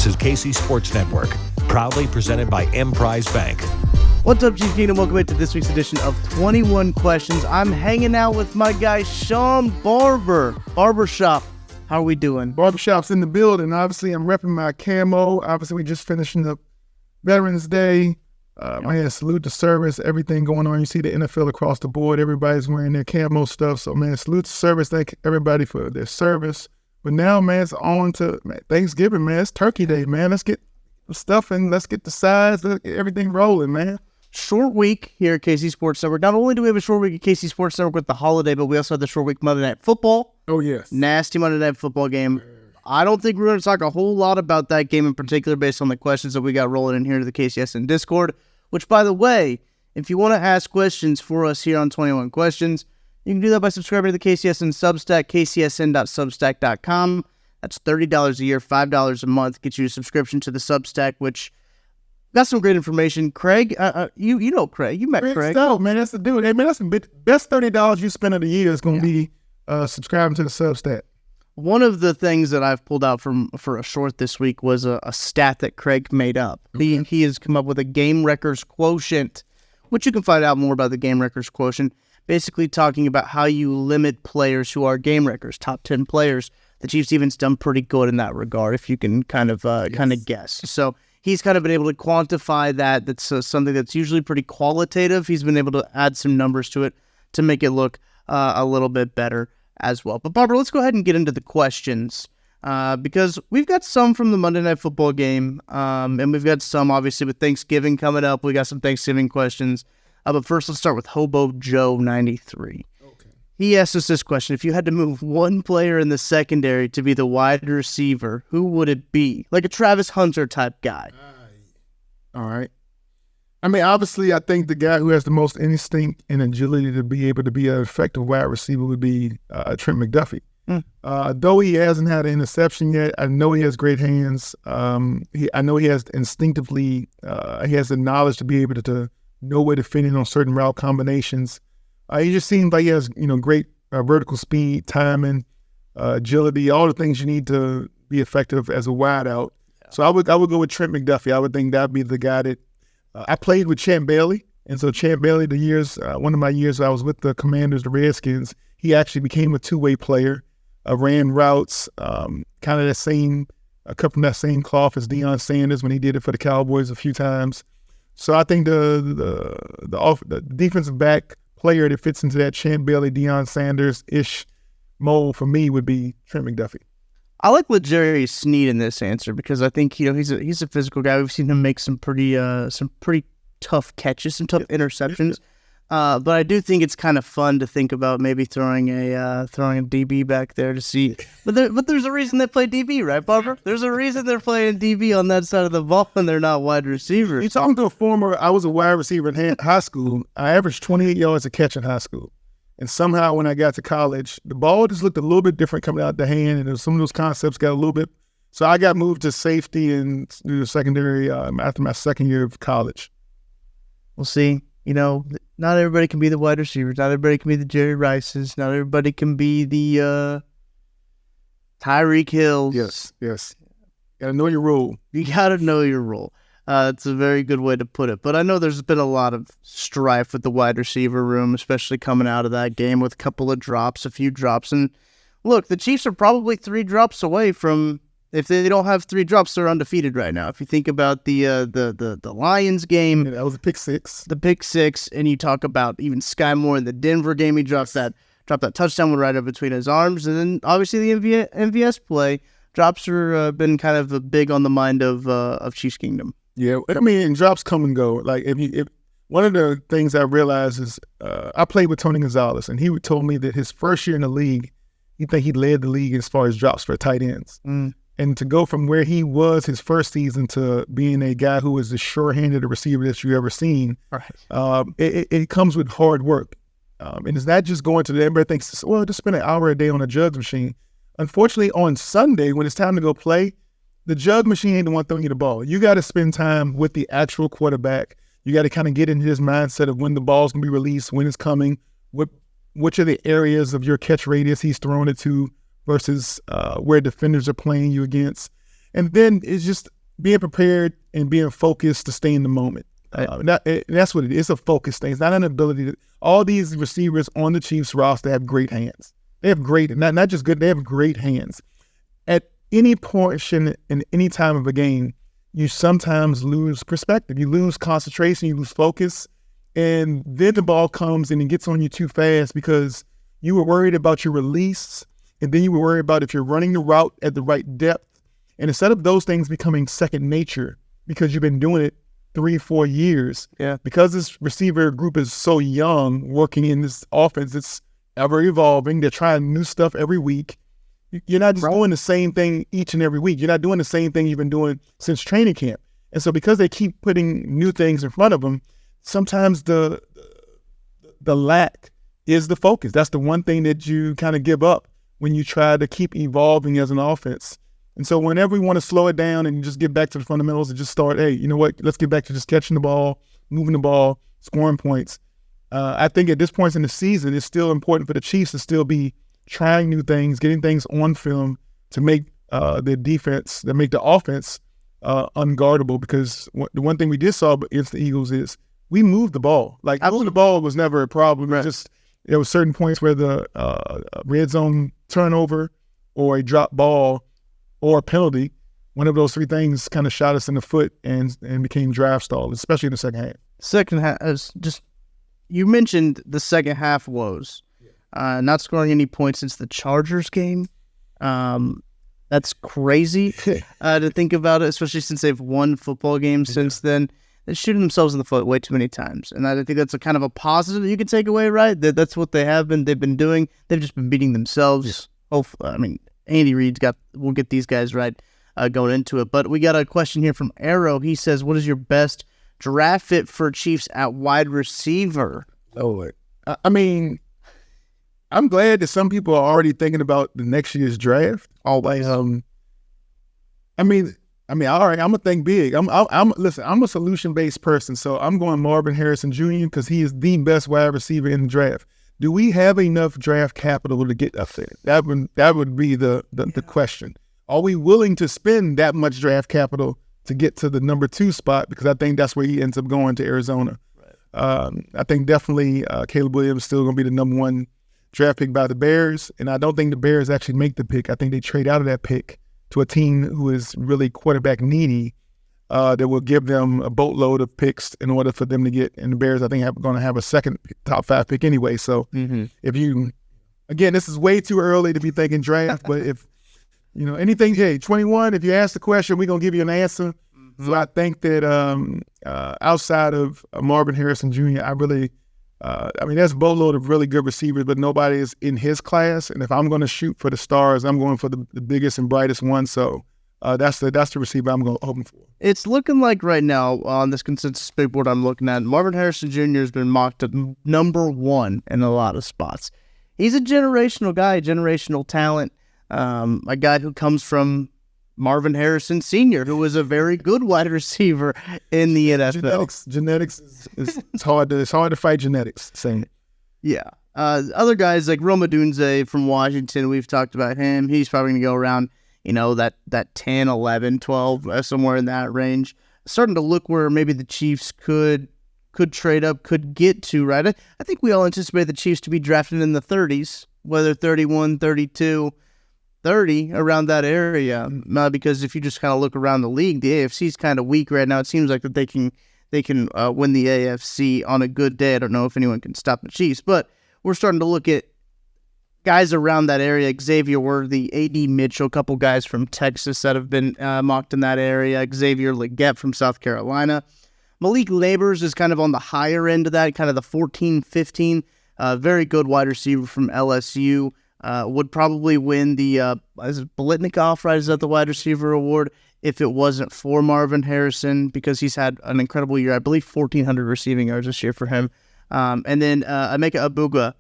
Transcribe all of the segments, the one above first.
This is KC Sports Network, proudly presented by Emprise Bank. What's up, Chief Kingdom? Welcome back to this week's edition of 21 Questions. I'm hanging out with my guy, Sean Barber. Barbershop. How are we doing? Barbershop's in the building. Obviously, I'm repping my camo. Obviously, we just finishing up Veterans Day. Man, salute the service, everything going on. You see the NFL across the board. Everybody's wearing their camo stuff. So, man, salute the service. Thank everybody for their service. But now, man, it's on to Thanksgiving, man. It's Turkey Day, man. Let's get the stuff and let's get the sides, let's get everything rolling, man. Short week here at KC Sports Network. Not only do we have a short week at KC Sports Network with the holiday, but we also have the short week Monday Night Football. Oh, yes. Nasty Monday Night Football game. I don't think we're going to talk a whole lot about that game in particular based on the questions that we got rolling in here to the KCSN Discord, which, by the way, if you want to ask questions for us here on 21 Questions, you can do that by subscribing to the KCSN Substack, kcsn.substack.com. That's $30 a year, $5 a month. Gets you a subscription to the Substack, which got some great information. Craig, you know Craig. You met Craig. Stout, man. That's the dude. Hey, man, that's the best $30 you spend of the year is going to be subscribing to the Substack. One of the things that I've pulled out for a short this week was a stat that Craig made up. Okay. He has come up with a game wreckers quotient, which you can find out more about the game wreckers quotient, basically talking about how you limit players who are game wreckers, top 10 players. The Chiefs even's done pretty good in that regard, if you can kind of guess. So he's kind of been able to quantify that. That's something that's usually pretty qualitative. He's been able to add some numbers to it to make it look a little bit better as well. But Barbara, let's go ahead and get into the questions because we've got some from the Monday Night Football game, and we've got some, obviously, with Thanksgiving coming up. We got some Thanksgiving questions. But first, let's start with Hobo Joe 93. He asked us this question. If you had to move one player in the secondary to be the wide receiver, who would it be? Like a Travis Hunter type guy. All right. I mean, obviously, I think the guy who has the most instinct and agility to be able to be an effective wide receiver would be Trent McDuffie. Though he hasn't had an interception yet, I know he has great hands. I know he has instinctively, he has the knowledge to be able to know where to fit in on certain route combinations. He just seems like he has, great vertical speed, timing, agility, all the things you need to be effective as a wideout. Yeah. So I would go with Trent McDuffie. I would think that'd be the guy that I played with. Champ Bailey, and so Champ Bailey, one of my years I was with the Commanders, the Redskins, he actually became a two-way player, ran routes, kind of cut from that same cloth as Deion Sanders when he did it for the Cowboys a few times. So I think the defensive back player that fits into that Champ Bailey, Deion Sanders-ish mold for me would be Trent McDuffie. I like L'Jarius Sneed in this answer because I think he's a physical guy. We've seen him make some pretty tough catches, some tough interceptions. But I do think it's kind of fun to think about maybe throwing a DB back there to see. But there's a reason they play DB, right, Barbara? There's a reason they're playing DB on that side of the ball and they're not wide receivers. You're talking to I was a wide receiver in high school. I averaged 28 yards a catch in high school. And somehow when I got to college, the ball just looked a little bit different coming out the hand, and some of those concepts got a little bit. So I got moved to safety and secondary after my second year of college. We'll see. Not everybody can be the wide receivers. Not everybody can be the Jerry Rices. Not everybody can be the Tyreek Hills. Yes. Got to know your role. You got to know your role. It's a very good way to put it. But I know there's been a lot of strife with the wide receiver room, especially coming out of that game with a few drops. And look, the Chiefs are probably 3 drops away from. If they don't have 3 drops, they're undefeated right now. If you think about the Lions game, that was a pick six. The pick six, and you talk about even Sky Moore in the Denver game, he dropped that touchdown one right up between his arms, and then obviously the MVS play drops are been kind of big on the mind of Chiefs Kingdom. Yeah, I mean, and drops come and go. Like if one of the things I realized is I played with Tony Gonzalez, and he told me that his first year in the league, he led the league as far as drops for tight ends. And to go from where he was his first season to being a guy who was the sure-handed receiver that you ever seen, right. It comes with hard work. And it's not just going to everybody thinks, well, just spend an hour a day on a jugs machine. Unfortunately, on Sunday, when it's time to go play, the jug machine ain't the one throwing you the ball. You got to spend time with the actual quarterback. You got to kind of get into his mindset of when the ball's going to be released, when it's coming, which are the areas of your catch radius he's throwing it to versus where defenders are playing you against. And then it's just being prepared and being focused to stay in the moment. That's what it is. It's a focus thing. It's not an ability to. All these receivers on the Chiefs roster have great hands. They have great, not just good. They have great hands. At any portion in any time of a game, you sometimes lose perspective. You lose concentration. You lose focus, and then the ball comes and it gets on you too fast because you were worried about your release, and then you were worried about if you're running the route at the right depth. And instead of those things becoming second nature because you've been doing it 3-4 years, because this receiver group is so young, working in this offense, it's ever evolving. They're trying new stuff every week. You're not just doing the same thing each and every week. You're not doing the same thing you've been doing since training camp. And so because they keep putting new things in front of them, sometimes the lack is the focus. That's the one thing that you kind of give up when you try to keep evolving as an offense. And so whenever we want to slow it down and just get back to the fundamentals and just start, hey, you know what, let's get back to just catching the ball, moving the ball, scoring points. I think at this point in the season, it's still important for the Chiefs to still be trying new things, getting things on film to make the defense, that make the offense unguardable. Because the one thing we did saw against the Eagles is we moved the ball. Like, moving the ball was never a problem. Right. Just there were certain points where the red zone turnover or a drop ball or a penalty, one of those three things kind of shot us in the foot and became draft stall, especially in the second half. Second half, you mentioned the second half woes. Not scoring any points since the Chargers game. That's crazy to think about it, especially since they've won football games since then. They're shooting themselves in the foot way too many times. And I think that's a kind of a positive that you could take away, right? That's what they've been doing. They've just been beating themselves. Yeah. Hopefully, I mean, Andy Reid's we'll get these guys right going into it. But we got a question here from Arrow. He says, what is your best draft fit for Chiefs at wide receiver? Oh, I mean, I'm glad that some people are already thinking about the next year's draft. Always. I mean, all right, I'm gonna think big. Listen, I'm a solution-based person, so I'm going Marvin Harrison Jr. because he is the best wide receiver in the draft. Do we have enough draft capital to get up there? That would be the question. Are we willing to spend that much draft capital to get to the number 2 spot? Because I think that's where he ends up going to Arizona. Right. I think definitely Caleb Williams is still going to be the number 1 draft pick by the Bears, and I don't think the Bears actually make the pick. I think they trade out of that pick to a team who is really quarterback needy that will give them a boatload of picks in order for them to get. And the Bears, I think, are going to have a second top 5 pick anyway. So if you, again, this is way too early to be thinking draft, but if, anything, hey, 21, if you ask the question, we're going to give you an answer. So I think that outside of Marvin Harrison Jr., there's a boatload of really good receivers, but nobody is in his class. And if I'm going to shoot for the stars, I'm going for the biggest and brightest one. So that's the receiver I'm hoping for. It's looking like right now on this consensus big board I'm looking at, Marvin Harrison Jr. has been mocked at number 1 in a lot of spots. He's a generational guy, generational talent, a guy who comes from Marvin Harrison Sr., who was a very good wide receiver in the NFL. Genetics is it's hard to fight genetics. Same. Yeah. Other guys like Rome Odunze from Washington, we've talked about him. He's probably going to go around, that 10, 11, 12, somewhere in that range. Starting to look where maybe the Chiefs could trade up, could get to, right? I think we all anticipate the Chiefs to be drafted in the 30s, whether 31, 32, 30, around that area, because if you just kind of look around the league, the AFC is kind of weak right now. It seems like that they can win the AFC on a good day. I don't know if anyone can stop the Chiefs, but we're starting to look at guys around that area. Xavier Worthy, A.D. Mitchell, a couple guys from Texas that have been mocked in that area. Xavier Legette from South Carolina. Malik Nabers is kind of on the higher end of that, kind of the 14, 15. Very good wide receiver from LSU. Would probably win the is it Biletnikoff, right? Is that the wide receiver award? If it wasn't for Marvin Harrison, because he's had an incredible year. I believe 1,400 receiving yards this year for him. And then Emeka Abuga,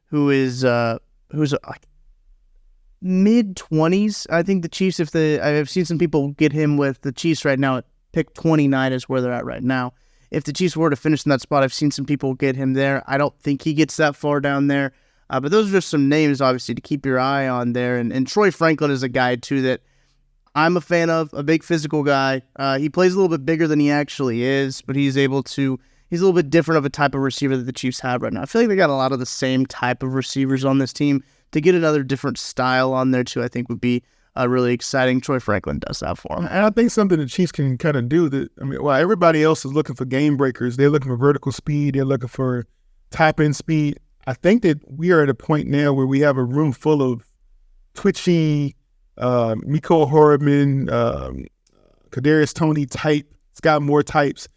who's like mid-20s. I think the Chiefs, I've seen some people get him with the Chiefs right now at pick 29 is where they're at right now. If the Chiefs were to finish in that spot, I've seen some people get him there. I don't think he gets that far down there. But those are just some names, obviously, to keep your eye on there. And Troy Franklin is a guy, too, that I'm a fan of, a big physical guy. He plays a little bit bigger than he actually is, but he's a little bit different of a type of receiver that the Chiefs have right now. I feel like they got a lot of the same type of receivers on this team. To get another different style on there too, I think would be really exciting. Troy Franklin does that for him. And I think something the Chiefs can kind of do that. I mean, while everybody else is looking for game breakers, they're looking for vertical speed, they're looking for tap-in speed. I think that we are at a point now where we have a room full of twitchy, Miko Horriman, Kadarius Toney type, Scott Moore types.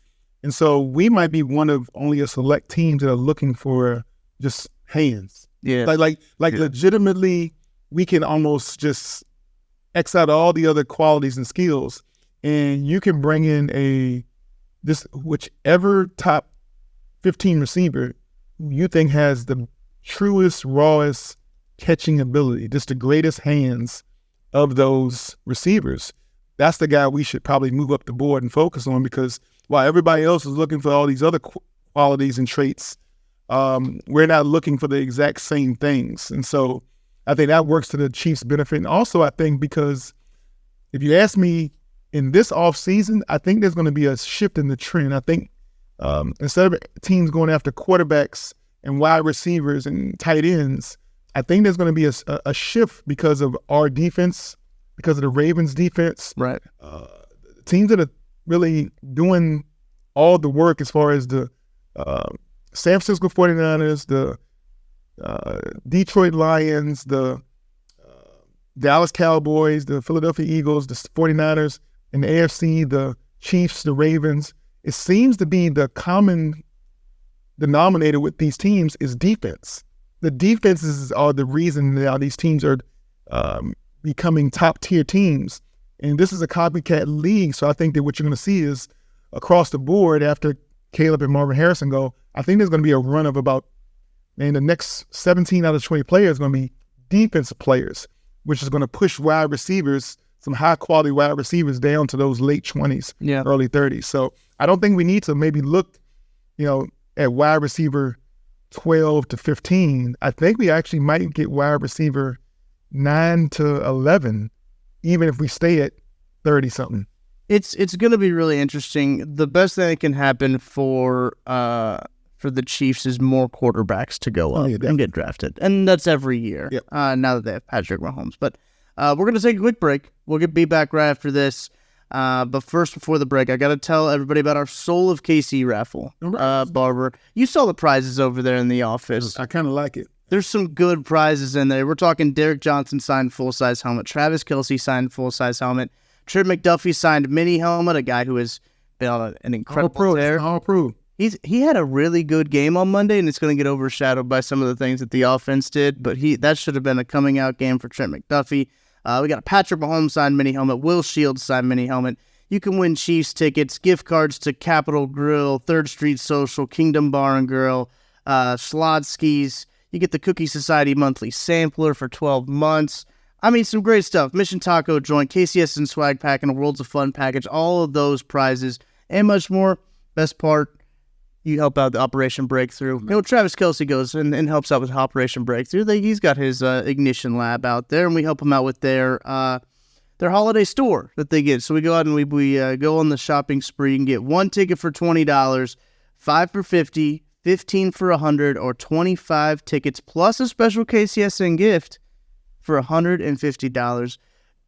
And so we might be one of only a select teams that are looking for just hands. Yeah. Like legitimately, we can almost just X out all the other qualities and skills, and you can bring in whichever top 15 receiver you think has the truest, rawest catching ability, just the greatest hands of those receivers. That's the guy we should probably move up the board and focus on, because while everybody else is looking for all these other qualities and traits, we're not looking for the exact same things. And so I think that works to the Chiefs' benefit. And also, I think because if you ask me, in this offseason, I think there's going to be a shift in the trend. I think instead of teams going after quarterbacks and wide receivers and tight ends, I think there's going to be a shift because of our defense, because of the Ravens' defense. Right. Teams that are really doing all the work as far as the San Francisco 49ers, the Detroit Lions, the Dallas Cowboys, the Philadelphia Eagles, the 49ers, in the AFC, the Chiefs, the Ravens. It seems to be the common denominator with these teams is defense. The defenses are the reason now these teams are becoming top-tier teams. And this is a copycat league, so I think that what you're going to see is across the board after Caleb and Marvin Harrison go, I think there's going to be a run of about, the next 17 out of 20 players are going to be defensive players, which is going to push wide receivers, some high-quality wide receivers down to those late 20s, early 30s. So I don't think we need to maybe look, at wide receiver 12 to 15. I think we actually might get wide receiver 9 to 11, even if we stay at 30-something. It's going to be really interesting. The best thing that can happen for the Chiefs is more quarterbacks to go up and get drafted. And that's every year, now that they have Patrick Mahomes. But we're going to take a quick break. We'll be back right after this. But first, before the break, I got to tell everybody about our Soul of KC raffle. Barber, you saw the prizes over there in the office. I kind of like it. There's some good prizes in there. We're talking Derek Johnson signed full-size helmet, Travis Kelce signed full-size helmet, Trip McDuffie signed mini helmet, a guy who has been on an incredible tear. All pro. He had a really good game on Monday, and it's going to get overshadowed by some of the things that the offense did, but that should have been a coming-out game for Trent McDuffie. We got a Patrick Mahomes signed mini helmet, Will Shields signed mini helmet. You can win Chiefs tickets, gift cards to Capitol Grill, 3rd Street Social, Kingdom Bar and Grill, Slotsky's. You get the Cookie Society monthly sampler for 12 months. I mean, some great stuff. Mission Taco Joint, KCSN swag pack, and a Worlds of Fun package. All of those prizes and much more. Best part, you help out the Operation Breakthrough. Travis Kelce goes and helps out with Operation Breakthrough. He's got his Ignition Lab out there, and we help him out with their holiday store that they get. So we go out and we go on the shopping spree. You can get 1 ticket for $20, 5 for $50, 15 for $100, or 25 tickets plus a special KCSN gift for $150.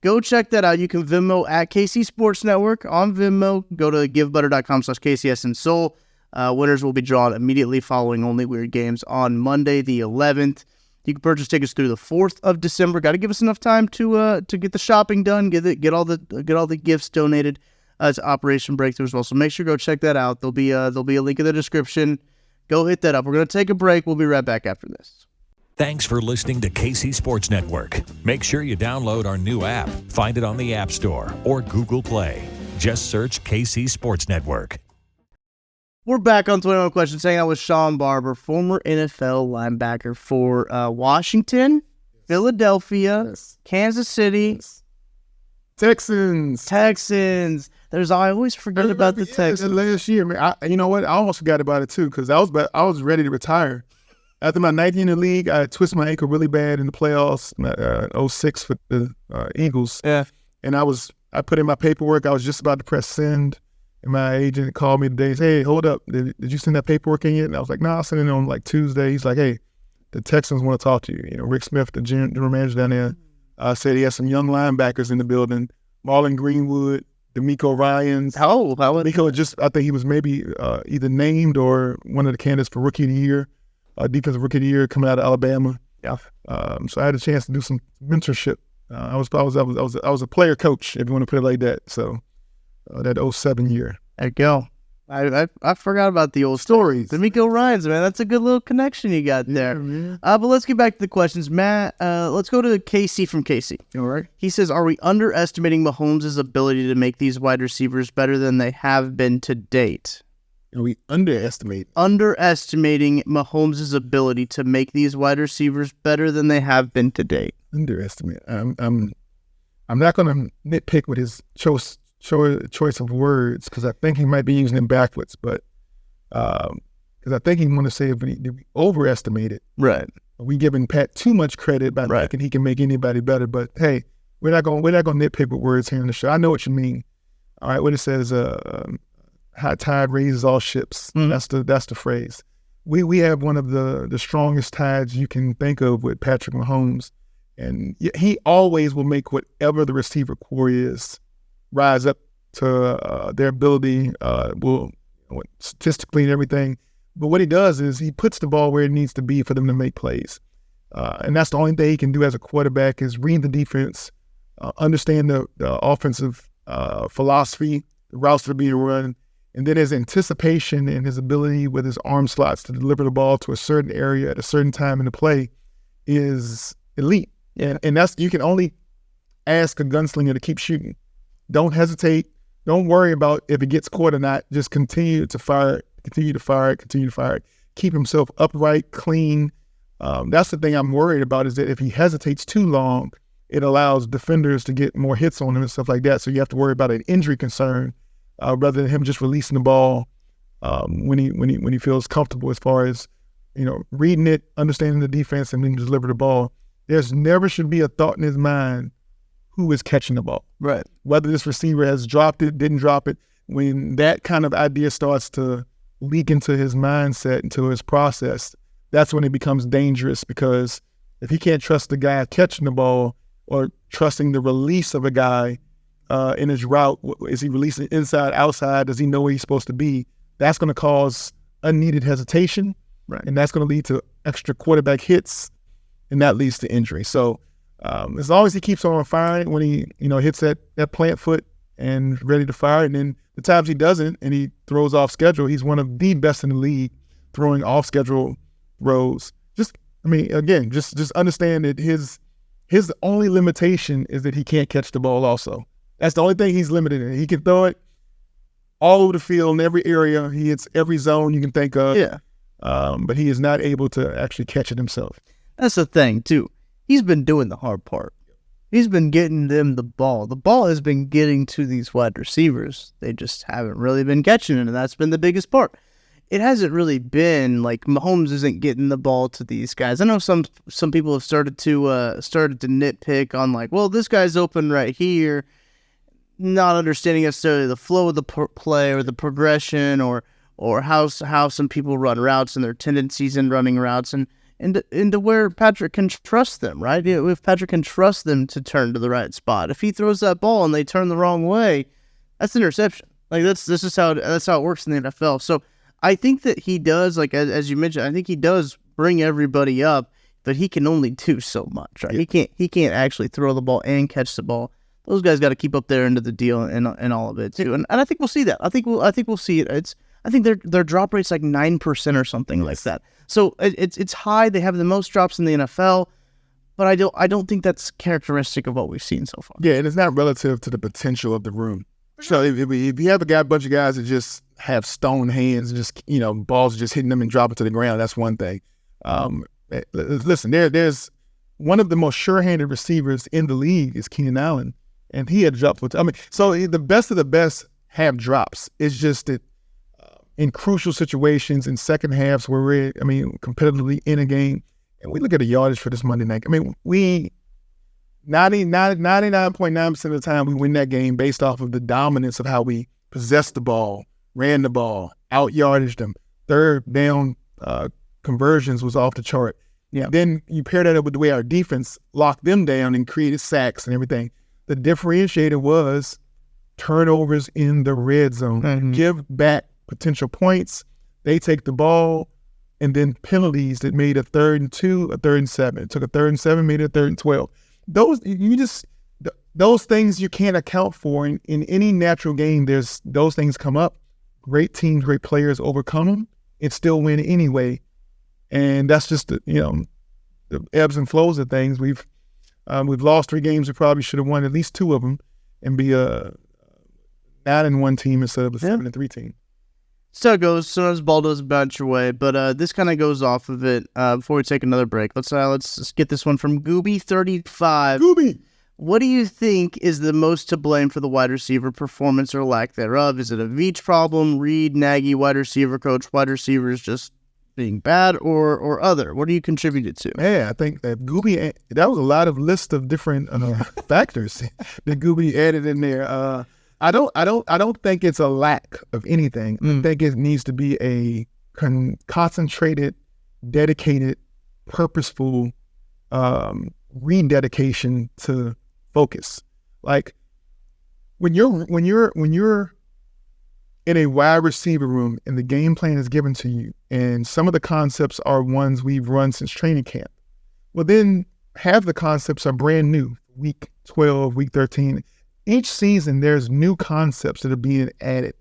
Go check that out. You can Venmo at KC Sports Network on Venmo. Go to givebutter.com/KCSN Soul. Winners will be drawn immediately following Only Weird Games on Monday, the 11th. You can purchase tickets through the 4th of December. Got to give us enough time to get the shopping done, get all the gifts donated to Operation Breakthrough as well. So make sure to go check that out. There'll be a link in the description. Go hit that up. We're going to take a break. We'll be right back after this. Thanks for listening to KC Sports Network. Make sure you download our new app. Find it on the App Store or Google Play. Just search KC Sports Network. We're back on 21 Questions, hanging out with Sean Barber, former NFL linebacker for Washington, Philadelphia, Kansas City, Texans. I always forget about the Texans. Last year, man, you know what? I almost forgot about it too, because I was ready to retire. After my 19th in the league, I twisted my ankle really bad in the playoffs, 06 for the Eagles. Yeah. And I put in my paperwork. I was just about to press send, and my agent called me today and said, hey, hold up. Did you send that paperwork in yet? And I was like, no, I'll send it on like Tuesday. He's like, hey, the Texans want to talk to you. Rick Smith, the general manager down there, said he has some young linebackers in the building. Marlon Greenwood, D'Amico Ryans. D'Amico I think he was maybe either named or one of the candidates for Rookie of the Year, Defensive Rookie of the Year coming out of Alabama. Yeah. So I had a chance to do some mentorship. I was a player coach, if you want to put it like that. So that 07 year. There you go. I forgot about the old stories. D'Amico Ryans, man, that's a good little connection you got there. Yeah. But let's get back to the questions, Matt. Let's go to Casey from Casey. All right. He says, "Are we underestimating Mahomes' ability to make these wide receivers better than they have been to date?" Are we underestimating Mahomes' ability to make these wide receivers better than they have been to date. Underestimate. I'm not going to nitpick with his choice of words because I think he might be using them backwards, but because I think he want to say did we overestimate it? Right. Are we giving Pat too much credit by thinking he can make anybody better? But hey, we're not going to nitpick with words here in the show. I know what you mean. All right, what it says, high tide raises all ships. Mm-hmm. That's the phrase. We have one of the strongest tides you can think of with Patrick Mahomes, and he always will make whatever the receiver core is rise up to their ability, statistically and everything. But what he does is he puts the ball where it needs to be for them to make plays. And that's the only thing he can do as a quarterback is read the defense, understand the offensive philosophy, the routes that are being run, and then his anticipation and his ability with his arm slots to deliver the ball to a certain area at a certain time in the play is elite. Yeah. And that's, you can only ask a gunslinger to keep shooting. Don't hesitate. Don't worry about if it gets caught or not. Just continue to fire it. Keep himself upright, clean. That's the thing I'm worried about is that if he hesitates too long, it allows defenders to get more hits on him and stuff like that. So you have to worry about an injury concern rather than him just releasing the ball when he feels comfortable as far as, reading it, understanding the defense, and then deliver the ball. There's never should be a thought in his mind who is catching the ball. Right. Whether this receiver has dropped it, didn't drop it. When that kind of idea starts to leak into his mindset, into his process, that's when it becomes dangerous because if he can't trust the guy catching the ball or trusting the release of a guy in his route, is he releasing inside, outside? Does he know where he's supposed to be? That's going to cause unneeded hesitation. Right. And that's going to lead to extra quarterback hits, and that leads to injury. So as long as he keeps on firing when he, hits that plant foot and ready to fire, and then the times he doesn't and he throws off schedule, he's one of the best in the league throwing off schedule throws. Just understand that his only limitation is that he can't catch the ball also. That's the only thing he's limited in. He can throw it all over the field in every area. He hits every zone you can think of. Yeah. But he is not able to actually catch it himself. That's the thing, too. He's been doing the hard part. He's been getting them the ball. The ball has been getting to these wide receivers. They just haven't really been catching it, and that's been the biggest part. It hasn't really been like Mahomes isn't getting the ball to these guys. I know some people have started to nitpick on like, well, this guy's open right here, not understanding necessarily the flow of the play or the progression or how some people run routes and their tendencies in running routes and to where Patrick can trust them, right? If Patrick can trust them to turn to the right spot, if he throws that ball and they turn the wrong way, that's an interception. Like that's how it works in the NFL. So I think that he does, like as you mentioned, I think he does bring everybody up, but he can only do so much, right? Yeah. He can't actually throw the ball and catch the ball. Those guys got to keep up their end of the deal and all of it too. And I think we'll see that. I think we'll see it. I think their drop rate's like 9% or something like that. So it's high. They have the most drops in the NFL, but I don't think that's characteristic of what we've seen so far. Yeah, and it's not relative to the potential of the room. So if you have a bunch of guys that just have stone hands, and just balls just hitting them and dropping to the ground, that's one thing. Listen, there's one of the most sure-handed receivers in the league is Keenan Allen, and he had dropped. So the best of the best have drops. It's just that in crucial situations, in second halves where we're, competitively in a game, and we look at the yardage for this Monday night. 99.9% of the time we win that game based off of the dominance of how we possessed the ball, ran the ball, out-yardaged them. Third down conversions was off the chart. Yeah. Then you pair that up with the way our defense locked them down and created sacks and everything. The differentiator was turnovers in the red zone. Mm-hmm. Give back potential points. They take the ball, and then penalties that made a 3rd and 2, a 3rd and 7. It took a 3rd and 7, made it a 3rd and 12. Those things you can't account for in any natural game. There's those things come up. Great teams, great players overcome them and still win anyway. And that's just the ebbs and flows of things. We've lost 3 games. We probably should have won at least 2 of them and be a 9-1 team instead of a 7-3 team. So it goes. Sometimes ball doesn't bounce your way, but this kind of goes off of it. Before we take another break, let's just get this one from Gooby35. Gooby, what do you think is the most to blame for the wide receiver performance or lack thereof? Is it a Veach problem, Reed, Nagy, wide receiver coach, wide receivers just being bad, or other? What do you contribute it to? Yeah, I think that Gooby, that was a lot of list of different factors that Gooby added in there. I don't think it's a lack of anything. I think it needs to be a concentrated, dedicated, purposeful rededication to focus. Like when you're in a wide receiver room and the game plan is given to you, and some of the concepts are ones we've run since training camp, well, then half the concepts are brand new. Week 12, week 13. Each season, there's new concepts that are being added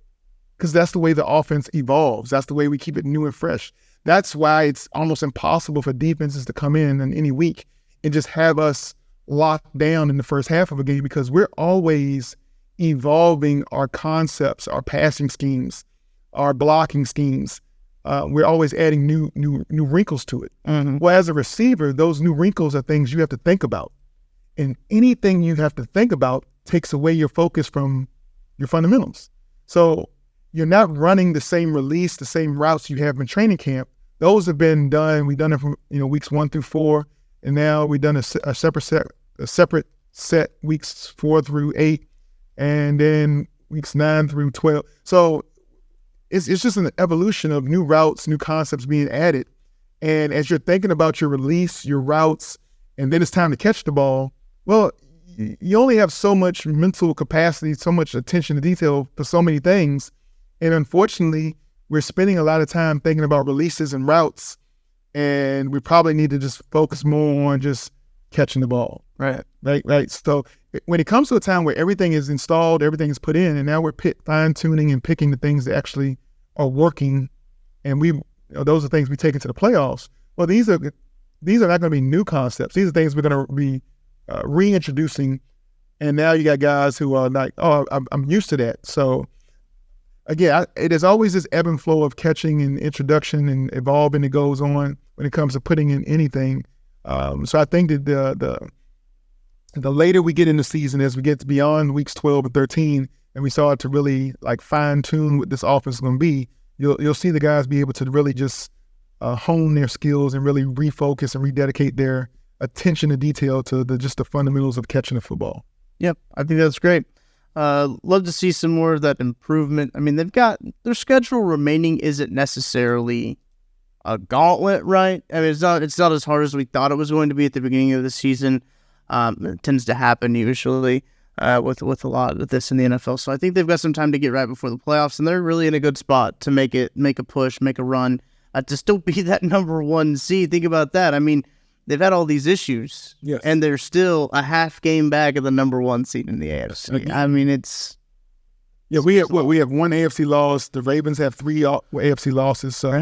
because that's the way the offense evolves. That's the way we keep it new and fresh. That's why it's almost impossible for defenses to come in any week and just have us locked down in the first half of a game, because we're always evolving our concepts, our passing schemes, our blocking schemes. We're always adding new wrinkles to it. Mm-hmm. Well, as a receiver, those new wrinkles are things you have to think about. And anything you have to think about takes away your focus from your fundamentals. So you're not running the same release, the same routes you have in training camp. Those have been done. We've done it from weeks 1 through 4, and now we've done a separate set weeks 4 through 8, and then weeks 9 through 12. So it's just an evolution of new routes, new concepts being added. And as you're thinking about your release, your routes, and then it's time to catch the ball, well, you only have so much mental capacity, so much attention to detail for so many things. And unfortunately, we're spending a lot of time thinking about releases and routes, and we probably need to just focus more on just catching the ball. Right. So when it comes to a time where everything is installed, everything is put in, and now we're fine-tuning and picking the things that actually are working, and those are things we take into the playoffs. Well, these are not going to be new concepts. These are things we're going to be reintroducing, and now you got guys who are like, oh, I'm used to that. So again, it is always this ebb and flow of catching and introduction and evolving that goes on when it comes to putting in anything. So I think that the later we get in the season, as we get beyond weeks 12 and 13, and we start to really like fine tune what this offense is going to be, you'll see the guys be able to really just hone their skills and really refocus and rededicate their attention to detail to just the fundamentals of catching the football. Yep, I think that's great. Love to see some more of that improvement. I mean, they've got their schedule remaining isn't necessarily a gauntlet, right? I mean, it's not as hard as we thought it was going to be at the beginning of the season. It tends to happen usually with a lot of this in the NFL. So I think they've got some time to get right before the playoffs, and they're really in a good spot to make a push, make a run, to still be that number 1 seed. Think about that. I mean, they've had all these issues, yes, and they're still a half game back of the number 1 seed in the AFC. I mean, it's we have 1 AFC loss. The Ravens have 3 AFC losses. So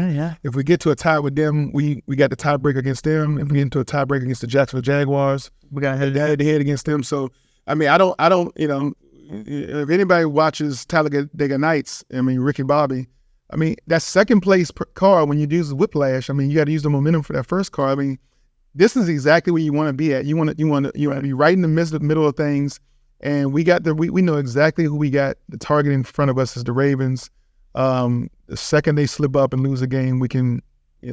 if we get to a tie with them, we got the tiebreak against them. If we get into a tiebreak against the Jacksonville Jaguars, we got head to head against them. So I mean, I don't. If anybody watches Talladega Nights, I mean Ricky Bobby, I mean that second place car when you use the whiplash, I mean you got to use the momentum for that first car. I mean, this is exactly where you want to be at. You want to be right in the middle of things, and we know exactly who we got. The target in front of us is the Ravens. The second they slip up and lose a game, we can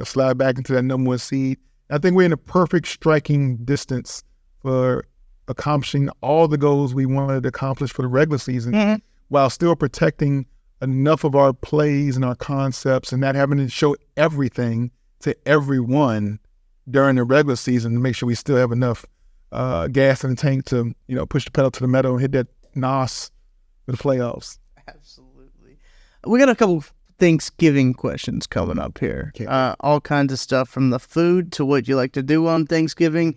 slide back into that number 1 seed. I think we're in a perfect striking distance for accomplishing all the goals we wanted to accomplish for the regular season while still protecting enough of our plays and our concepts and not having to show everything to everyone during the regular season to make sure we still have enough gas in the tank to, push the pedal to the metal and hit that NOS for the playoffs. Absolutely. We got a couple Thanksgiving questions coming up here. Okay. All kinds of stuff from the food to what you like to do on Thanksgiving.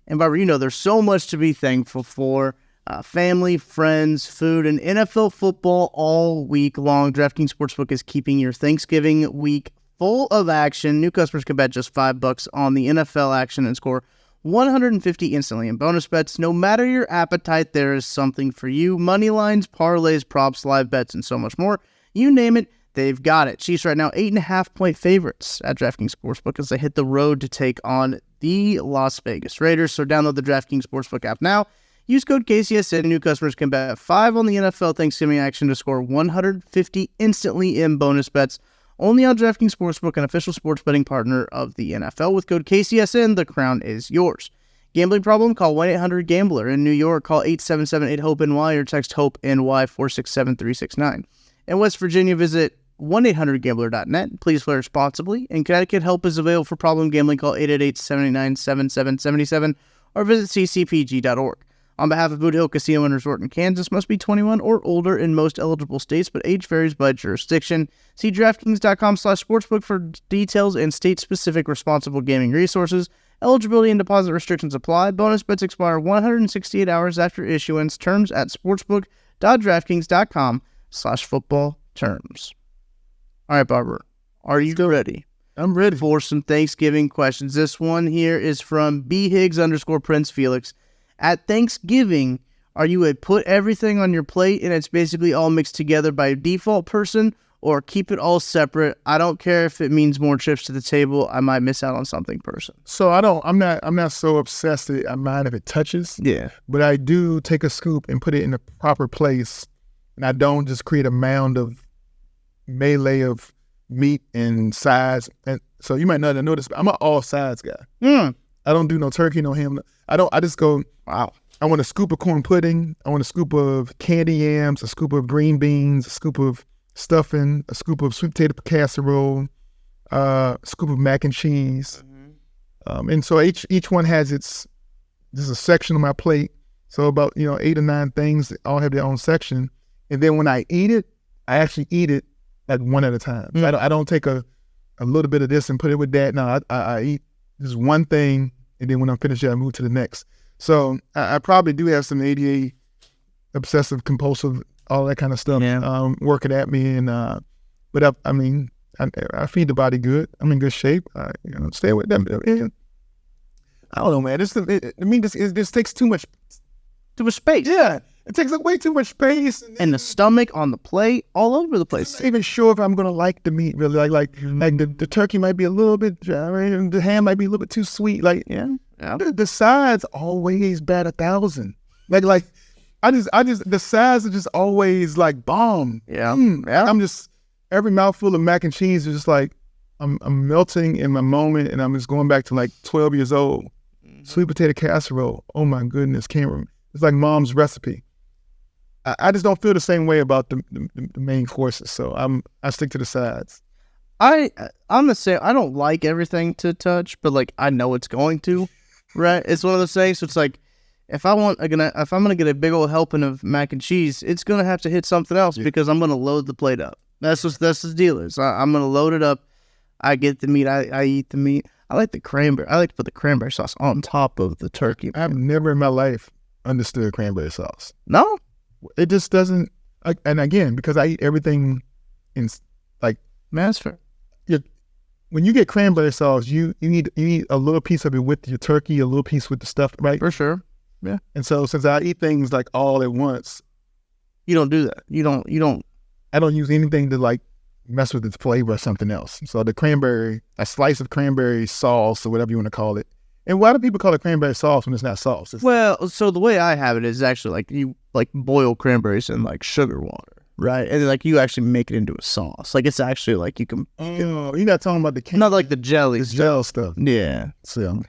And Barbara, there's so much to be thankful for. Family, friends, food, and NFL football all week long. DraftKings Sportsbook is keeping your Thanksgiving week full of action. New customers can bet just $5 on the NFL action and score $150 instantly in bonus bets. No matter your appetite, there is something for you. Money lines, parlays, props, live bets, and so much more. You name it, they've got it. Chiefs right now 8.5-point favorites at DraftKings Sportsbook as they hit the road to take on the Las Vegas Raiders. So download the DraftKings Sportsbook app now. Use code KCSN. New customers can bet $5 on the NFL Thanksgiving action to score $150 instantly in bonus bets. Only on DraftKings Sportsbook, an official sports betting partner of the NFL. With code KCSN, the crown is yours. Gambling problem? Call 1-800-GAMBLER. In New York, call 877-8-HOPE-NY or text HOPE-NY 467-369. In West Virginia, visit 1-800-GAMBLER.net. Please play responsibly. In Connecticut, help is available for problem gambling. Call 888-789-7777 or visit ccpg.org. On behalf of Boot Hill Casino and Resort in Kansas, must be 21 or older in most eligible states, but age varies by jurisdiction. See DraftKings.com/sportsbook for details and state-specific responsible gaming resources. Eligibility and deposit restrictions apply. Bonus bets expire 168 hours after issuance. Terms at sportsbook.draftkings.com/football terms. All right, Barbara, are you ready? I'm ready for some Thanksgiving questions. This one here is from bhiggs_Prince Felix. At Thanksgiving, are you a put everything on your plate and it's basically all mixed together by default person, or keep it all separate? I don't care if it means more trips to the table. I might miss out on something person. So I'm not so obsessed that I mind if it touches. Yeah. But I do take a scoop and put it in the proper place, and I don't just create a mound of melee of meat and sides. And so you might not have noticed, but I'm an all sides guy. I don't do no turkey, no ham. I just go, wow. I want a scoop of corn pudding. I want a scoop of candy yams, a scoop of green beans, a scoop of stuffing, a scoop of sweet potato casserole, a scoop of mac and cheese. And so each one has there's a section on my plate. So about, 8 or 9 things that all have their own section. And then when I eat it, I actually eat it like one at a time. So I don't take a little bit of this and put it with that. No, I eat just one thing, and then when I'm finished, I move to the next. So I probably do have some ADA, obsessive compulsive, all that kind of stuff working at me. And but I feed the body good. I'm in good shape. I stay with them. I don't know, man. This takes too much space. Yeah, it takes up way too much space. And the stomach, on the plate, all over the place. I'm not even sure if I'm gonna like the meat really. Like the turkey might be a little bit dry, and the ham might be a little bit too sweet. Like the sides always bat 1,000. Like the sides are just always like bomb. I'm just every mouthful of mac and cheese is just like I'm melting in my moment, and I'm just going back to like 12 years old. Sweet potato casserole. Oh my goodness, can't remember. It's like mom's recipe. I just don't feel the same way about the main courses, so I stick to the sides. I'm the same. I don't like everything to touch, but like I know it's going to, right? It's one of those things. So it's like if I'm gonna get a big old helping of mac and cheese, it's gonna have to hit something else because I'm gonna load the plate up. That's the deal is. I'm gonna load it up. I get the meat. I eat the meat. I like the cranberry. I like to put the cranberry sauce on top of the turkey. I've never in my life understood cranberry sauce. No, it just doesn't. And again, because I eat everything in like master. When you get cranberry sauce, you need a little piece of it with your turkey, a little piece with the stuff, right? For sure. Yeah. And so since I eat things like all at once, you don't do that. You don't. I don't use anything to like mess with its flavor or something else. So the cranberry, a slice of cranberry sauce or whatever you want to call it. And why do people call it cranberry sauce when it's not sauce? So the way I have it is actually like you like boil cranberries in like sugar water, right? And then like you actually make it into a sauce. Like it's actually like you can. Oh, you're not talking about the not like the jelly, gel stuff. Yeah. So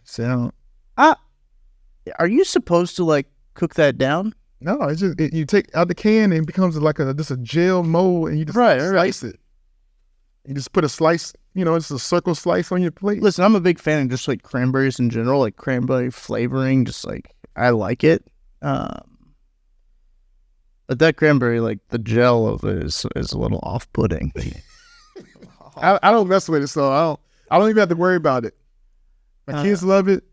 Are you supposed to like cook that down? No, it's just you take out the can and it becomes like just a gel mold, and you just slice it. You just put a slice, it's a circle slice on your plate. Listen, I'm a big fan of just like cranberries in general, like cranberry flavoring. Just like I like it. But that cranberry, like the gel of it is a little off-putting. I don't mess with it, so I don't even have to worry about it. My kids love it.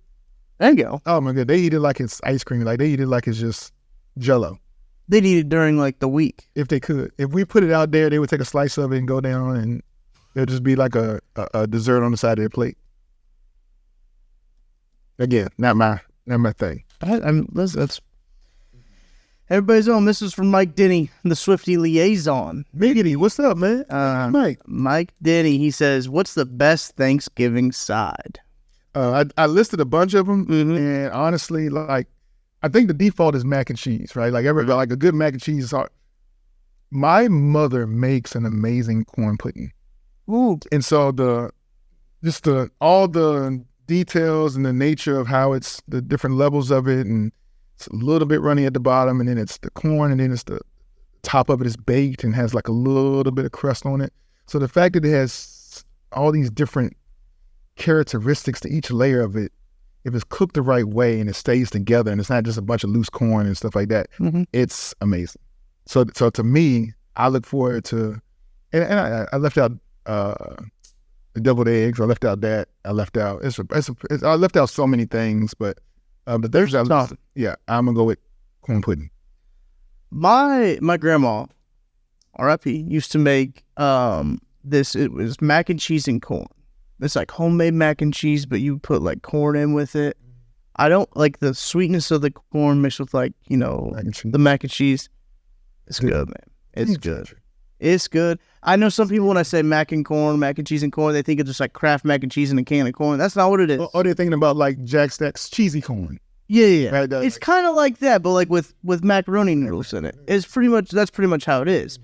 There you go. Oh my god, they eat it like it's ice cream. Like they eat it like it's just Jell-O. They'd eat it during like the week if they could. If we put it out there, they would take a slice of it and go down, and it'll just be like a dessert on the side of their plate. Again, not my thing. That's everybody's on. This is from Mike Denny, the Swiftie liaison. Miggity, what's up, man? Mike Denny. He says, "What's the best Thanksgiving side?" I listed a bunch of them, and honestly, like, I think the default is mac and cheese, right? Like like a good mac and cheese. My mother makes an amazing corn pudding. Ooh. And so all the details and the nature of how it's the different levels of it, and it's a little bit runny at the bottom, and then it's the corn, and then it's the top of it is baked and has like a little bit of crust on it. So the fact that it has all these different characteristics to each layer of it, if it's cooked the right way and it stays together and it's not just a bunch of loose corn and stuff like that, it's amazing. So to me, I look forward to, and I left out the deviled eggs. I left out that. I left out I left out so many things, but there's I'm gonna go with corn pudding. My grandma, R.I.P., used to make this. It was mac and cheese and corn. It's like homemade mac and cheese, but you put like corn in with it. I don't like the sweetness of the corn mixed with like, the mac and cheese. It's good, man. It's good. It's good. I know some people, when I say mac and cheese and corn, they think it's just like Kraft mac and cheese in a can of corn. That's not what it is. Or they're thinking about like Jack Stack's cheesy corn. Yeah. Right, it's kind of like that, but like with macaroni noodles in it. That's pretty much how it is.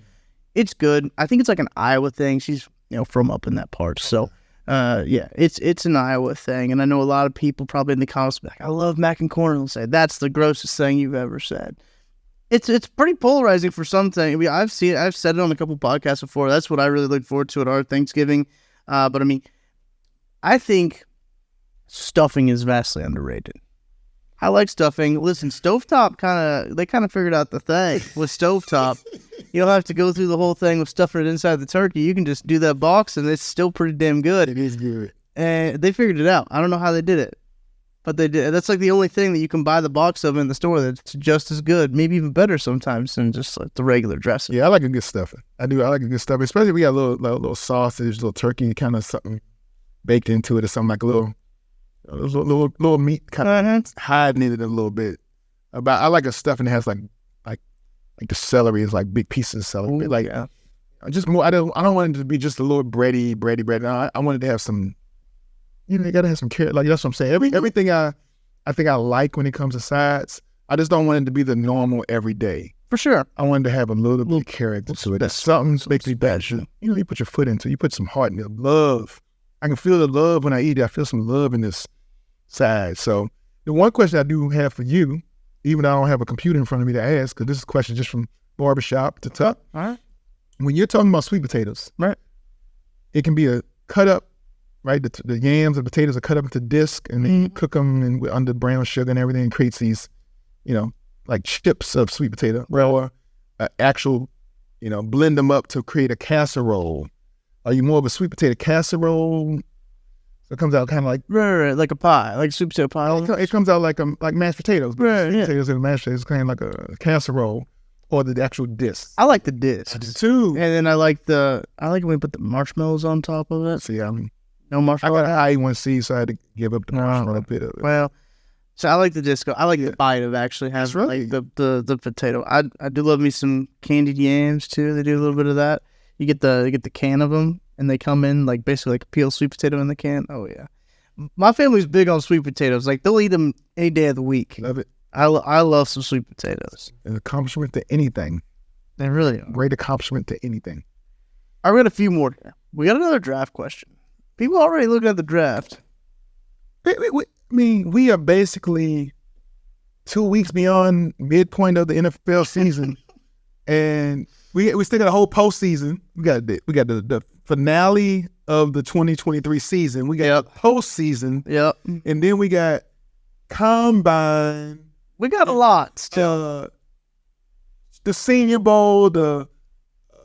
It's good. I think it's like an Iowa thing. She's, from up in that part. So, it's an Iowa thing. And I know a lot of people probably in the comments will be like, I love mac and corn. And they'll say, that's the grossest thing you've ever said. It's pretty polarizing for something. I mean, I've said it on a couple podcasts before. That's what I really look forward to at our Thanksgiving. But I mean, I think stuffing is vastly underrated. I like stuffing. Listen, stovetop they kind of figured out the thing with stovetop. You don't have to go through the whole thing of stuffing it inside the turkey. You can just do that box, and it's still pretty damn good. It is good. And they figured it out. I don't know how they did it, but they did. That's like the only thing that you can buy the box of in the store that's just as good, maybe even better sometimes than just like the regular dressing. Yeah, I like a good stuffing. I do. I like a good stuffing, especially if we got a little sausage, little turkey, kind of something baked into it, or something like a little meat kind of hiding in it a little bit. I like a stuffing that has like the celery is like big pieces of celery. Ooh, just more. I don't want it to be just a little bready. No, I wanted to have some. You gotta have some carrot. Like that's what I'm saying. Everything I think I like when it comes to sides. I just don't want it to be the normal every day. For sure. I wanted to have a little bit of character to it. Something makes me special. You put your foot into it. You put some heart in it. Love. I can feel the love when I eat it. I feel some love in this side. So the one question I do have for you, even though I don't have a computer in front of me to ask, because this is a question just from barbershop to tuck. All right. When you're talking about sweet potatoes, right? It can be a cut up, right? The yams and potatoes are cut up into disc, and then you cook them and under brown sugar and everything, and creates these, like chips of sweet potato. Or actual, blend them up to create a casserole. Are you more of a sweet potato casserole? So it comes out kind of like like a pie, like sweet potato pie. It comes out like mashed potatoes. Right, sweet potatoes and mashed potatoes, kind of like a casserole, or the actual disc. I like the disc. I do too. And then I like when we put the marshmallows on top of it. See, no marshmallows. I A1C, so I had to give up the marshmallow bit of it. Well, so I like the disc. I like the bite of actually having like the potato. I do love me some candied yams too. They do a little bit of that. You get the can of them, and they come in like basically like a peeled sweet potato in the can. Oh yeah, my family's big on sweet potatoes. Like they'll eat them any day of the week. Love it. I love some sweet potatoes. An accomplishment to anything. They really are. Great accomplishment to anything. I got a few more. We got another draft question. People already looking at the draft. We are basically 2 weeks beyond midpoint of the NFL season, and we still got a whole postseason. We got the finale of the 2023 season. We got postseason. Yep. And then we got combine. We got a lot still. The Senior Bowl, the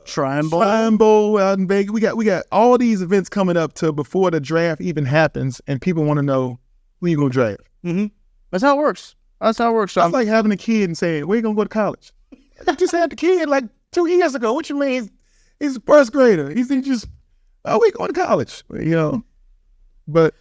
Shrine Bowl out in Vegas. We got all these events coming up to before the draft even happens, and people want to know who you gonna draft. Mm-hmm. That's how it works. So it's like having a kid and saying, "Where you gonna go to college?" I just had the kid like 2 years ago. What you mean? He's a first grader. He's just, we going to college, But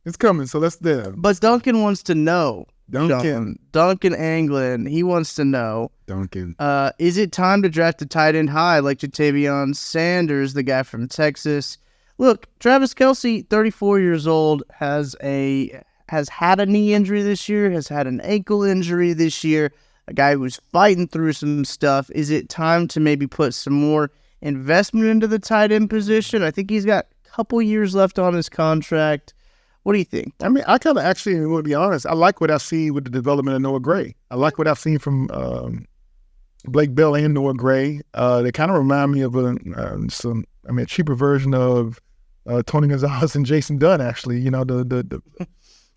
it's coming, so let's there. But Duncan wants to know. Duncan Anglin, he wants to know. Duncan. Is it time to draft a tight end high like Ja'Tavion Sanders, the guy from Texas? Look, Travis Kelce, 34 years old, has had a knee injury this year, has had an ankle injury this year. A guy who's fighting through some stuff. Is it time to maybe put some more investment into the tight end position? I think he's got a couple years left on his contract. What do you think? I mean, I kind of actually, to be honest, I like what I see with the development of Noah Gray. I like what I've seen from Blake Bell and Noah Gray. They kind of remind me of a cheaper version of Tony Gonzalez and Jason Dunn, actually. The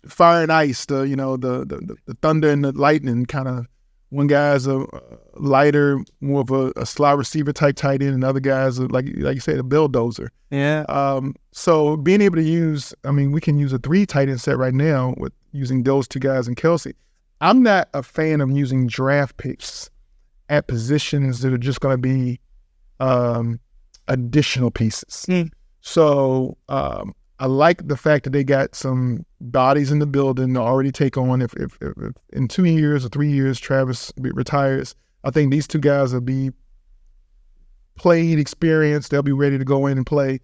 fire and ice, the thunder and the lightning kind of. One guy's a lighter, more of a slot receiver type tight end, and the other guy's like you said, a bulldozer. Yeah. So being able to use, we can use a 3 tight end set right now with using those 2 guys and Kelce. I'm not a fan of using draft picks at positions that are just going to be additional pieces. So I like the fact that they got some bodies in the building to already take on. If in 2 years or 3 years Travis retires, I think these 2 guys will be played, experienced. They'll be ready to go in and play.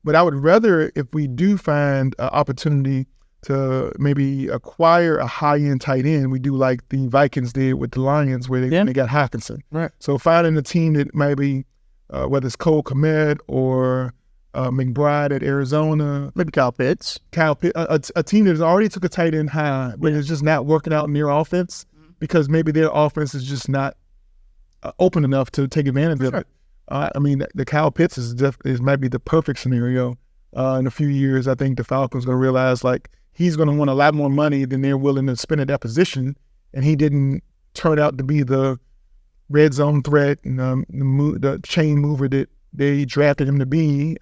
But I would rather, if we do find an opportunity to maybe acquire a high-end tight end, we do like the Vikings did with the Lions, where they got Hockenson. Right. So finding a team that maybe, whether it's Cole Kmet or McBride at Arizona. Maybe Kyle Pitts. A team that has already took a tight end high, but it's just not working out in their offense because maybe their offense is just not open enough to take advantage of it. The Kyle Pitts might be the perfect scenario. In a few years, I think the Falcons going to realize he's going to want a lot more money than they're willing to spend at that position, and he didn't turn out to be the red zone threat and the chain mover that they drafted him to be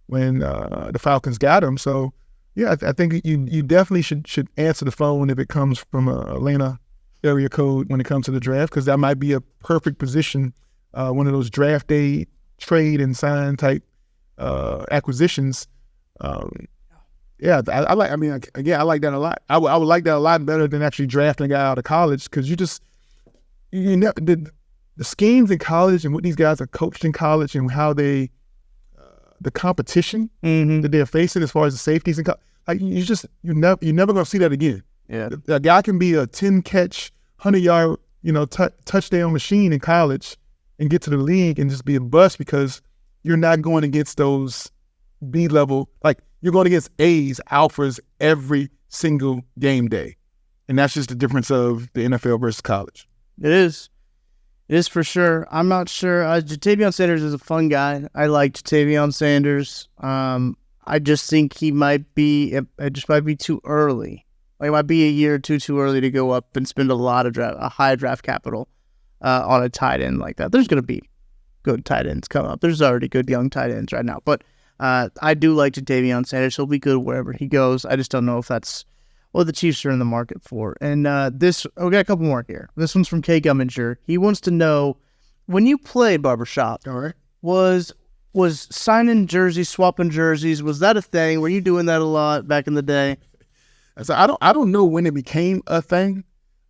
when the Falcons got him. So, yeah, I think you definitely should answer the phone if it comes from a Atlanta area code when it comes to the draft, because that might be a perfect position, one of those draft day trade and sign type acquisitions. I like that a lot. I would like that a lot better than actually drafting a guy out of college, because the schemes in college and what these guys are coached in college and how they, the competition that they're facing as far as the safeties and you're never going to see that again. Yeah, a guy can be a 10-catch, 100-yard, touchdown machine in college and get to the league and just be a bust because you're not going against those B-level, you're going against A's, alphas every single game day, and that's just the difference of the NFL versus college. It is. It is for sure. I'm not sure. Ja'Tavion Sanders is a fun guy. I like Ja'Tavion Sanders. I just think it might be too early. It might be a year or two too early to go up and spend a high draft capital on a tight end like that. There's going to be good tight ends coming up. There's already good young tight ends right now. But I do like Ja'Tavion Sanders. He'll be good wherever he goes. I just don't know if that's what the Chiefs are in the market for. And we got a couple more here. This one's from K. Gumminger. He wants to know, when you played barbershop, all right, was signing jerseys, swapping jerseys, was that a thing? Were you doing that a lot back in the day? So I don't know when it became a thing.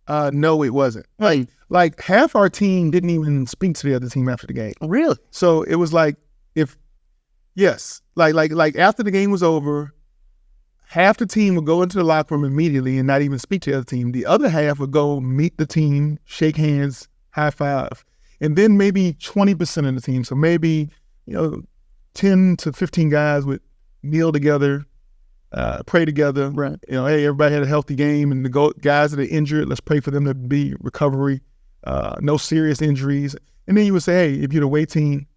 No, it wasn't. Like half our team didn't even speak to the other team after the game. Really? So it was like after the game was over, half the team would go into the locker room immediately and not even speak to the other team. The other half would go meet the team, shake hands, high five. And then maybe 20% of the team, so maybe 10 to 15 guys would kneel together, pray together. Right. Hey, everybody had a healthy game, and the guys that are injured, let's pray for them to be recovery, no serious injuries. And then you would say, hey, if you're the away team,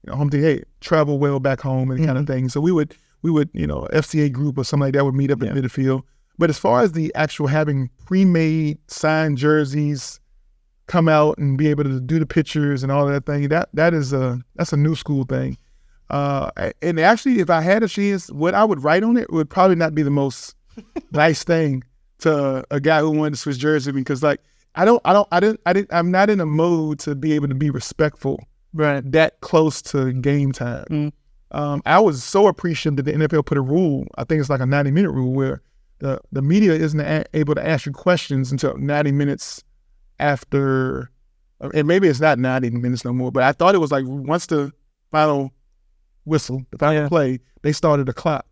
home team, hey, travel well back home and kind of thing. So we would, FCA group or something like that would meet up at midfield. But as far as the actual having pre-made signed jerseys come out and be able to do the pictures and all that thing, that's a new school thing. And actually, if I had a chance, what I would write on it would probably not be the most nice thing to a guy who wanted to switch jersey, because I'm not in a mode to be able to be respectful that close to game time. I was so appreciative that the NFL put a rule. I think it's like a 90-minute rule where the media isn't able to ask you questions until 90 minutes after, and maybe it's not 90 minutes no more, but I thought it was like once the final whistle, the final play, they started the clock.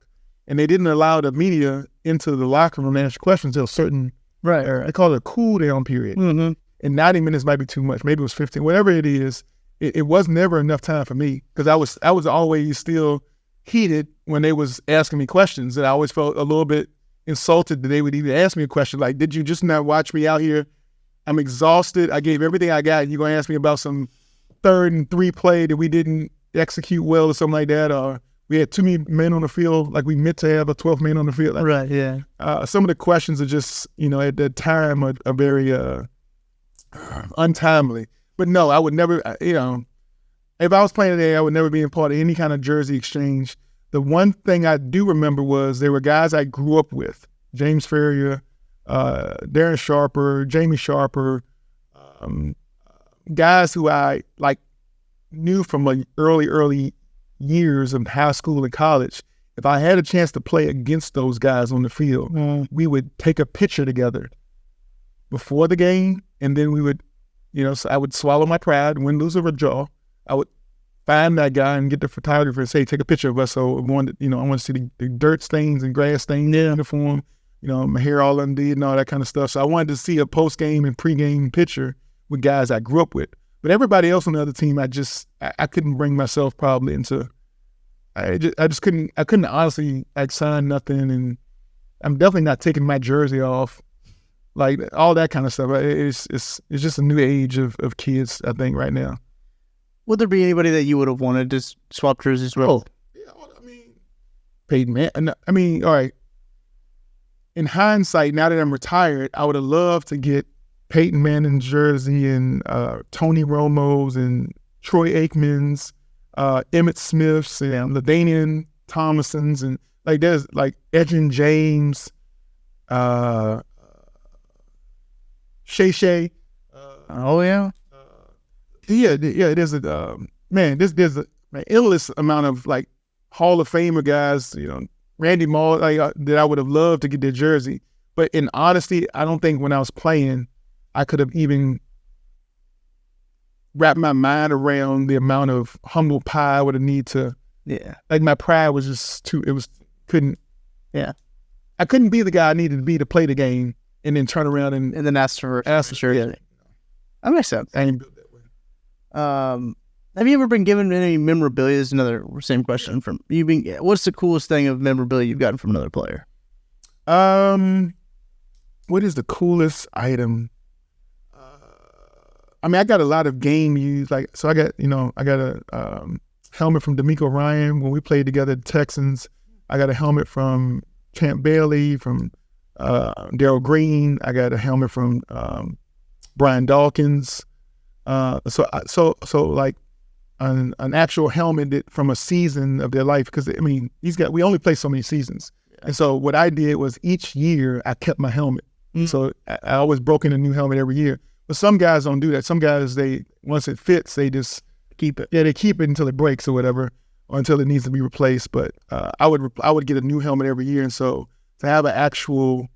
And they didn't allow the media into the locker room to ask questions until a certain, they call it a cool down period. And 90 minutes might be too much. Maybe it was 15, whatever it is. It was never enough time for me, because I was always still heated when they was asking me questions, and I always felt a little bit insulted that they would even ask me a question like, did you just not watch me out here? I'm exhausted. I gave everything I got. You're going to ask me about some 3rd and 3 play that we didn't execute well or something like that, or we had too many men on the field, like we meant to have a 12th man on the field. Some of the questions are just, at that time are very untimely. But no, I would never, if I was playing today, I would never be a part of any kind of jersey exchange. The one thing I do remember was there were guys I grew up with, James Ferrier, Darren Sharper, Jamie Sharper, guys who I knew from like early years of high school and college. If I had a chance to play against those guys on the field, we would take a picture together before the game, and then we would, so I would swallow my pride, win, lose, or draw. I would find that guy and get the photographer and say, take a picture of us. So I want to see the dirt stains and grass stains in the uniform, my hair all undid and all that kind of stuff. So I wanted to see a post-game and pre-game picture with guys I grew up with. But everybody else on the other team, I couldn't bring myself probably into, I couldn't honestly sign nothing. And I'm definitely not taking my jersey off, like all that kind of stuff. It's just a new age of kids, I think, right now. Would there be anybody that you would have wanted to swap jerseys with? Oh, yeah, Peyton Manning. All right. In hindsight, now that I'm retired, I would have loved to get Peyton Manning's jersey and Tony Romo's and Troy Aikman's, Emmitt Smith's and LaDainian Thomason's, and there's Edgerrin James, Shay. There's a endless amount of Hall of Famer guys, Randy Moss, that I would have loved to get their jersey. But in honesty, I don't think when I was playing, I could have even wrapped my mind around the amount of humble pie I would have need to. Yeah. My pride was just I couldn't be the guy I needed to be to play the game and then turn around and then ask for jersey. That makes sense. I ain't built that way. Have you ever been given any memorabilia? This is another same question from you. What's the coolest thing of memorabilia you've gotten from another player? What is the coolest item? I got a lot of game use. I got a helmet from D'Amico Ryan when we played together at the Texans. I got a helmet from Champ Bailey, from Darryl Green. I got a helmet from Brian Dawkins. An actual helmet from a season of their life, because we only play so many seasons. And so what I did was each year I kept my helmet. So I always broke in a new helmet every year. But some guys don't do that. Some guys, once it fits, they just keep it. Yeah, they keep it until it breaks or whatever, or until it needs to be replaced. But I would get a new helmet every year. And so to have an actual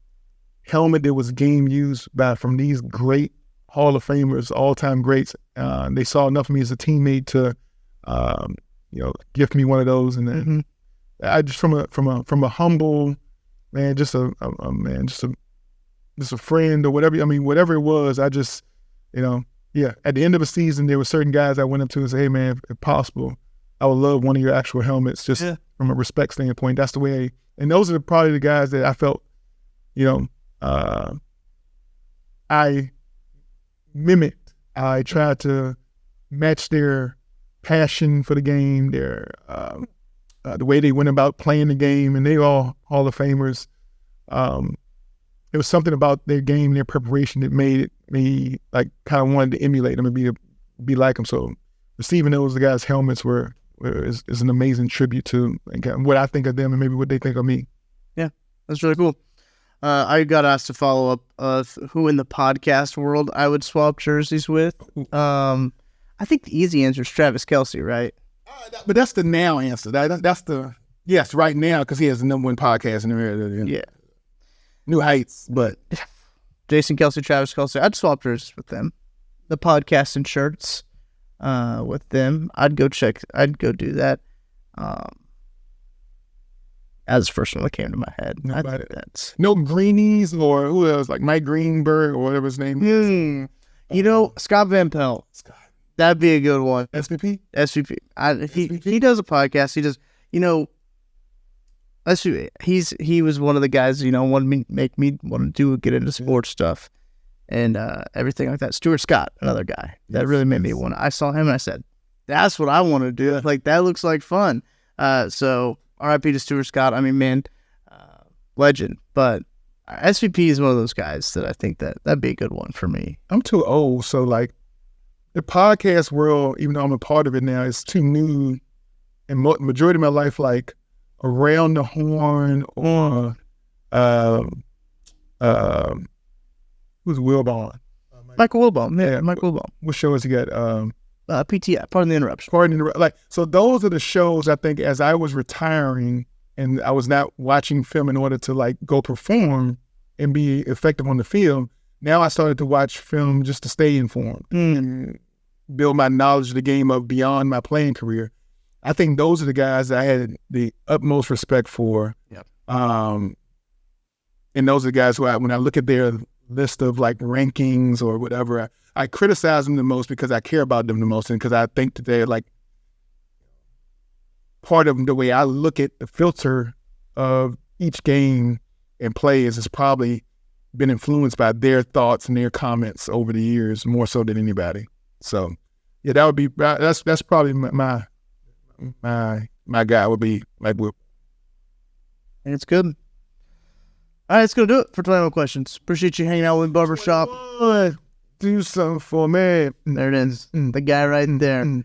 helmet that was game used from these great Hall of Famers, all-time greats, they saw enough of me as a teammate to, gift me one of those. And then I just from a humble man, just a friend or whatever. Whatever it was, I just, at the end of a season, there were certain guys I went up to and said, hey man, if possible, I would love one of your actual helmets just from a respect standpoint. That's the way. And those are probably the guys that I felt, I mimicked. I tried to match their passion for the game, their the way they went about playing the game, and they all Hall of Famers. It was something about their game, their preparation that made me like kind of wanted to emulate them and be like them. So receiving those guys' helmets is an amazing tribute to what I think of them and maybe what they think of me. Yeah, that's really cool. I got asked to follow up who in the podcast world I would swap jerseys with. I think the easy answer is Travis Kelce, right? But that's the now answer. That's the yes right now because he has the #1 podcast in the Yeah. New heights, but Jason Kelce, Travis Kelce, I'd swap jerseys with them. The podcast and shirts with them. I'd go do that. As the first one that came to my head. I think that's no Greenies or who else, like Mike Greenberg or whatever his name is. Scott Van Pelt. That'd be a good one. SVP? SVP. He does a podcast. He does, he was one of the guys, wanted make me want to get into sports stuff and everything like that. Stuart Scott, another guy that really made me want to. I saw him and I said, that's what I want to do. Like, that looks like fun. So RIP to Stuart Scott. I mean, man, legend. But SVP is one of those guys that I think that'd be a good one for me. I'm too old, so like the podcast world, even though I'm a part of it now, is too new. And majority of my life, like Around the Horn or who's Wilbon? Michael Wilbon. Yeah, Michael Wilbon. What show has he got? PTI, Pardon the Interruption. Like, so those are the shows I think as I was retiring and I was not watching film in order to like go perform and be effective on the field. Now I started to watch film just to stay informed and build my knowledge of the game up beyond my playing career. I think those are the guys that I had the utmost respect for. Yep. And those are the guys who when I look at their list of like rankings or whatever, I criticize them the most because I care about them the most and because I think that they're like part of the way I look at the filter of each game and plays has probably been influenced by their thoughts and their comments over the years more so than anybody. So yeah, that would be that's probably my guy would be like Will. And it's good. All right, that's going to do it for 21 questions. Appreciate you hanging out with Barbershop. Do something for me. There it is. The guy right there.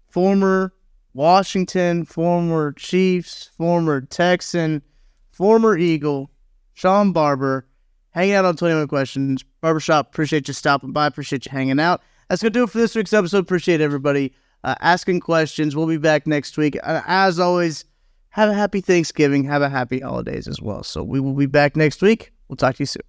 Former Washington, former Chiefs, former Texan, former Eagle, Sean Barber, hanging out on 21 Questions. Barbershop, appreciate you stopping by. Appreciate you hanging out. That's going to do it for this week's episode. Appreciate everybody asking questions. We'll be back next week. As always, have a happy Thanksgiving. Have a happy holidays as well. So we will be back next week. We'll talk to you soon.